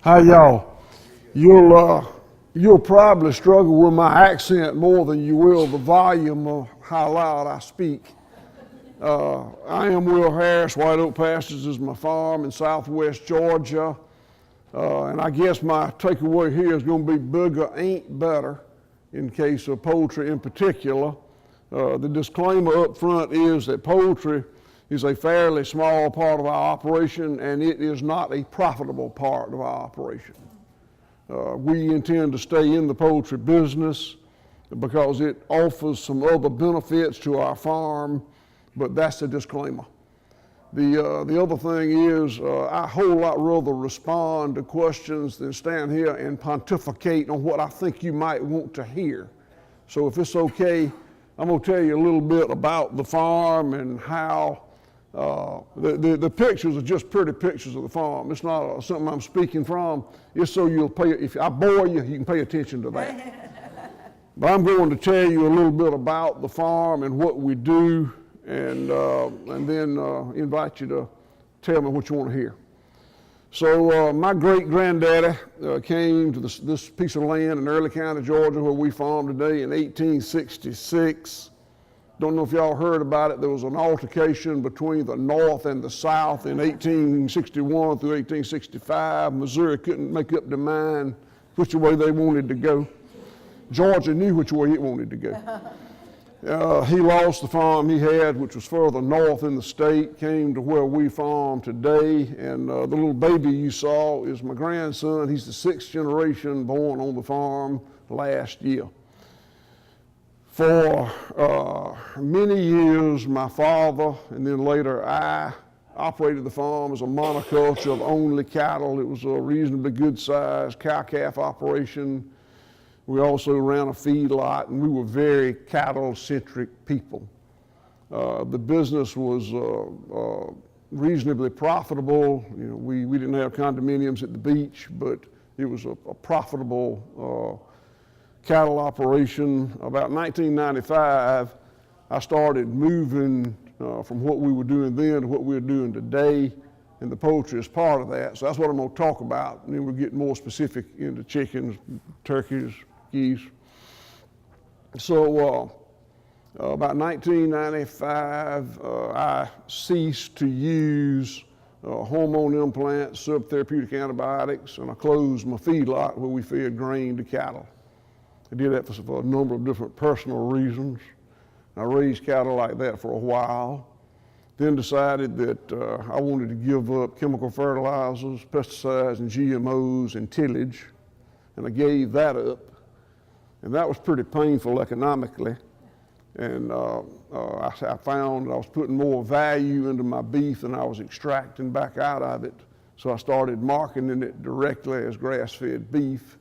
Hi y'all. You'll probably struggle with my accent more than you will the volume of how loud I speak. I am Will Harris. White Oak Pastures is my farm in southwest Georgia. And I guess my takeaway here is going to be bigger ain't better in case of poultry in particular. The disclaimer up front is that poultry is a fairly small part of our operation, and it is not a profitable part of our operation. We intend to stay in the poultry business because it offers some other benefits to our farm, but that's the disclaimer. The other thing is I a whole lot rather respond to questions than stand here and pontificate on what I think you might want to hear. So if it's okay, I'm going to tell you a little bit about the farm and how the pictures are just pretty pictures of the farm. It's not something I'm speaking from. It's so you'll pay, if I bore you, you can pay attention to that. But I'm going to tell you a little bit about the farm and what we do, and then invite you to tell me what you want to hear. So my great-granddaddy came to this piece of land in Early County, Georgia, where we farm today in 1866. Don't know if y'all heard about it. There was an altercation between the North and the South in 1861 through 1865. Missouri couldn't make up their mind which way they wanted to go. Georgia knew which way it wanted to go. He lost the farm he had, which was further north in the state, came to where we farm today, and the little baby you saw is my grandson. He's the 6th generation born on the farm last year. For many years, my father, and then later I, operated the farm as a monoculture of only cattle. It was a reasonably good-sized cow-calf operation. We also ran a feedlot, and we were very cattle-centric people. The business was reasonably profitable. You know, we didn't have condominiums at the beach, but it was a profitable cattle operation. About 1995, I started moving from what we were doing then to what we're doing today, and the poultry is part of that. So that's what I'm going to talk about, and then we'll get more specific into chickens, turkeys, geese. So about 1995, I ceased to use hormone implants, subtherapeutic antibiotics, and I closed my feedlot where we fed grain to cattle. I did that for a number of different personal reasons. I raised cattle like that for a while, then decided that I wanted to give up chemical fertilizers, pesticides, and GMOs and tillage, and I gave that up. And that was pretty painful economically. And I found I was putting more value into my beef than I was extracting back out of it. So I started marketing it directly as grass-fed beef.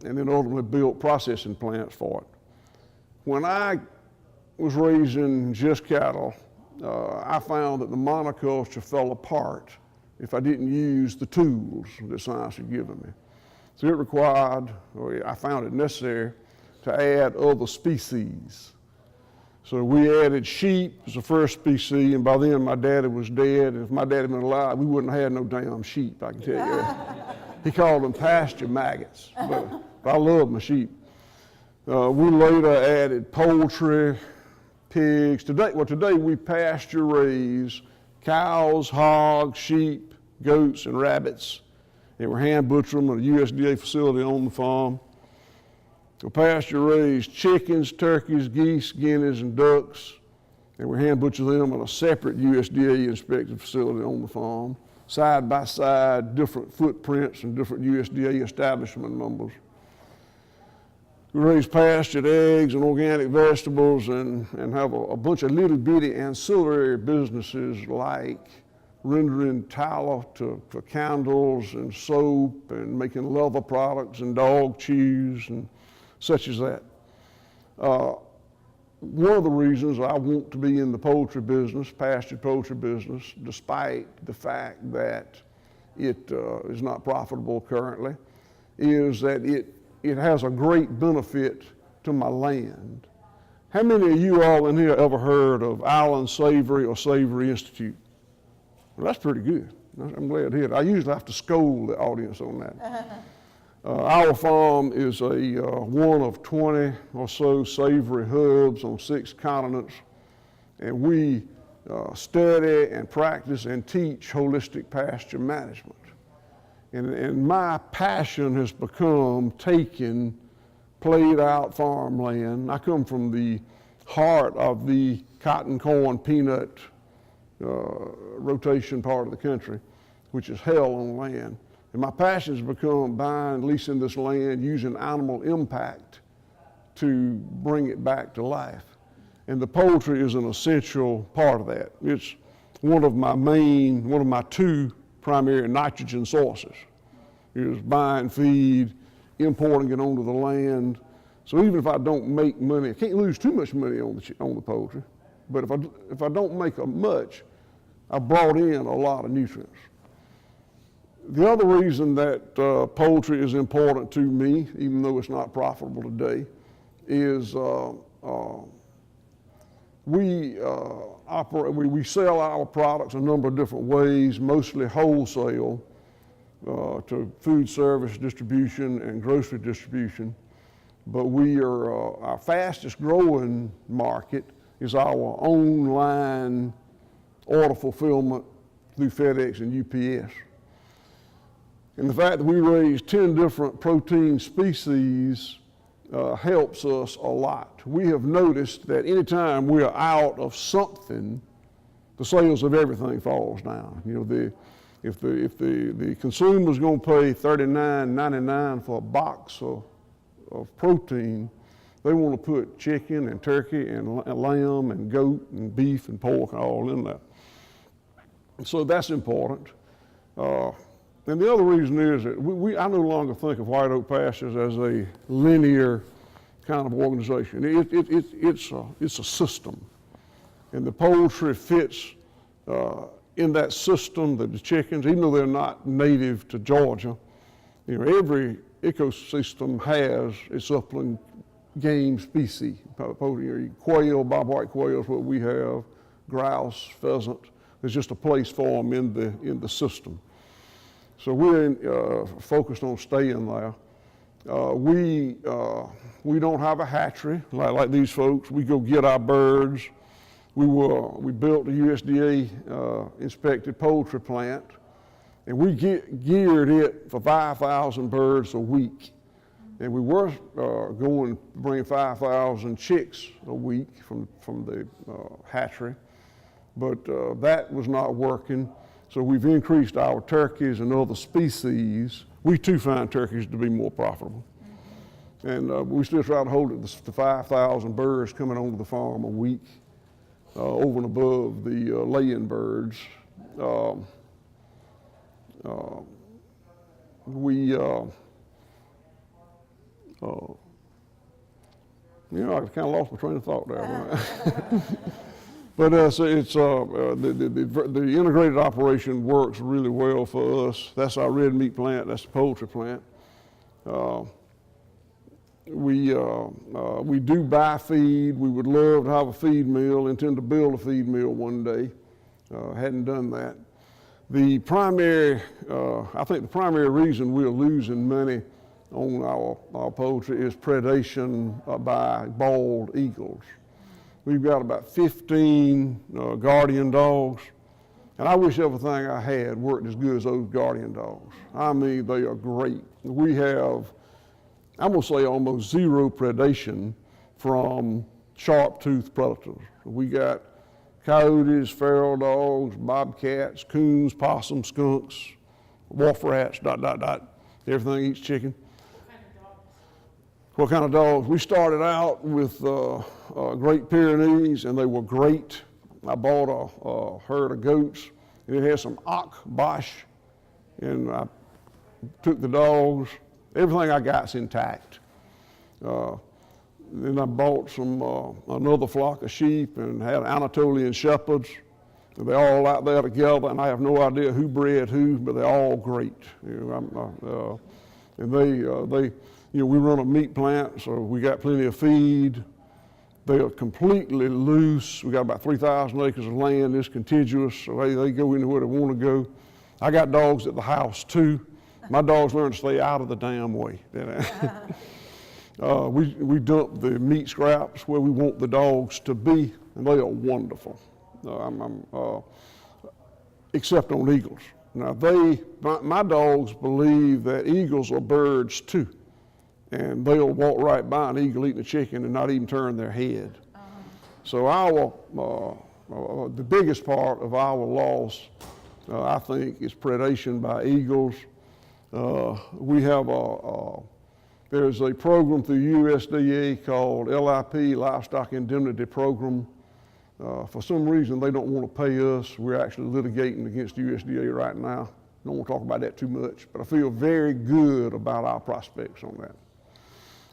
And then ultimately built processing plants for it. When I was raising just cattle, I found that the monoculture fell apart if I didn't use the tools that science had given me. So it required, or I found it necessary, to add other species. So we added sheep as the first species, and by then my daddy was dead, and if my daddy had been alive, we wouldn't have had no damn sheep, I can tell you that. He called them pasture maggots, but I love my sheep. We later added poultry, pigs. Today we pasture raise cows, hogs, sheep, goats, and rabbits. And we're hand butcher them at a USDA facility on the farm. We pasture raise chickens, turkeys, geese, guineas, and ducks. And we hand butcher them at a separate USDA inspected facility on the farm. Side by side, different footprints and different USDA establishment numbers. We raise pastured eggs and organic vegetables and have a bunch of little bitty ancillary businesses like rendering tallow to candles and soap and making leather products and dog chews and such as that. One of the reasons I want to be in the poultry business, pastured poultry business, despite the fact that it is not profitable currently, is that it has a great benefit to my land. How many of you all in here ever heard of Island Savory or Savory Institute? Well, that's pretty good. I'm glad to hear it. I usually have to scold the audience on that. Our farm is one of 20 or so savory hubs on 6 continents, and we study and practice and teach holistic pasture management. And my passion has become taking played out farmland. I come from the heart of the cotton, corn, peanut rotation part of the country, which is hell on land. And my passion has become buying, leasing this land, using animal impact to bring it back to life. And the poultry is an essential part of that. It's one of my 2 primary nitrogen sources. Is buying feed, importing it onto the land. So even if I don't make money, I can't lose too much money on the poultry, but if I don't make much, I brought in a lot of nutrients. The other reason that poultry is important to me, even though it's not profitable today, is we sell our products a number of different ways, mostly wholesale to food service distribution and grocery distribution. But our fastest growing market is our online order fulfillment through FedEx and UPS. And the fact that we raise 10 different protein species helps us a lot. We have noticed that anytime we are out of something, the sales of everything falls down. If the consumer's going to pay $39.99 for a box of protein, they want to put chicken and turkey and lamb and goat and beef and pork all in there. So that's important. And the other reason is that I no longer think of White Oak Pastures as a linear kind of organization. It's a system. And the poultry fits in that system, the chickens, even though they're not native to Georgia. Every ecosystem has its upland game species. Quail, bobwhite quail is what we have, grouse, pheasant. There's just a place for them in the system. So we're focused on staying there. We don't have a hatchery like these folks. We go get our birds. We built a USDA inspected poultry plant, and we geared it for 5,000 birds a week. And we were going to bring 5,000 chicks a week from the hatchery, but that was not working. So we've increased our turkeys and other species. We too find turkeys to be more profitable. And we still try to hold it to 5,000 birds coming onto the farm a week, over and above the laying birds. I kind of lost my train of thought there. But so it's the integrated operation works really well for us. That's our red meat plant. That's the poultry plant. We do buy feed. We would love to have a feed mill. Intend to build a feed mill one day. Hadn't done that. I think the primary reason we're losing money on our poultry is predation by bald eagles. We've got about 15 guardian dogs, and I wish everything I had worked as good as those guardian dogs. I mean, they are great. We have, I'm gonna say, almost zero predation from sharp-toothed predators. We got coyotes, feral dogs, bobcats, coons, possums, skunks, wolf rats, ... Everything eats chicken. What kind of dogs? We started out with Great Pyrenees, and they were great. I bought a herd of goats, and it had some Akbash, and I took the dogs. Everything I got's intact. Then I bought another flock of sheep and had Anatolian shepherds. And they're all out there together, and I have no idea who bred who, but they're all great. And we run a meat plant, so we got plenty of feed. They are completely loose. We got about 3,000 acres of land. It's contiguous, so they go anywhere they want to go. I got dogs at the house too. My dogs learn to stay out of the damn way. We dump the meat scraps where we want the dogs to be, and they are wonderful. Except on eagles. Now my dogs believe that eagles are birds too, and they'll walk right by an eagle eating a chicken and not even turn their head. So the biggest part of our loss, I think, is predation by eagles. We have there's a program through USDA called LIP, Livestock Indemnity Program. For some reason, they don't want to pay us. We're actually litigating against USDA right now. Don't want to talk about that too much, but I feel very good about our prospects on that.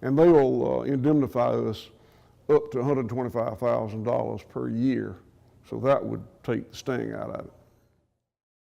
And they will indemnify us up to $125,000 per year. So that would take the sting out of it.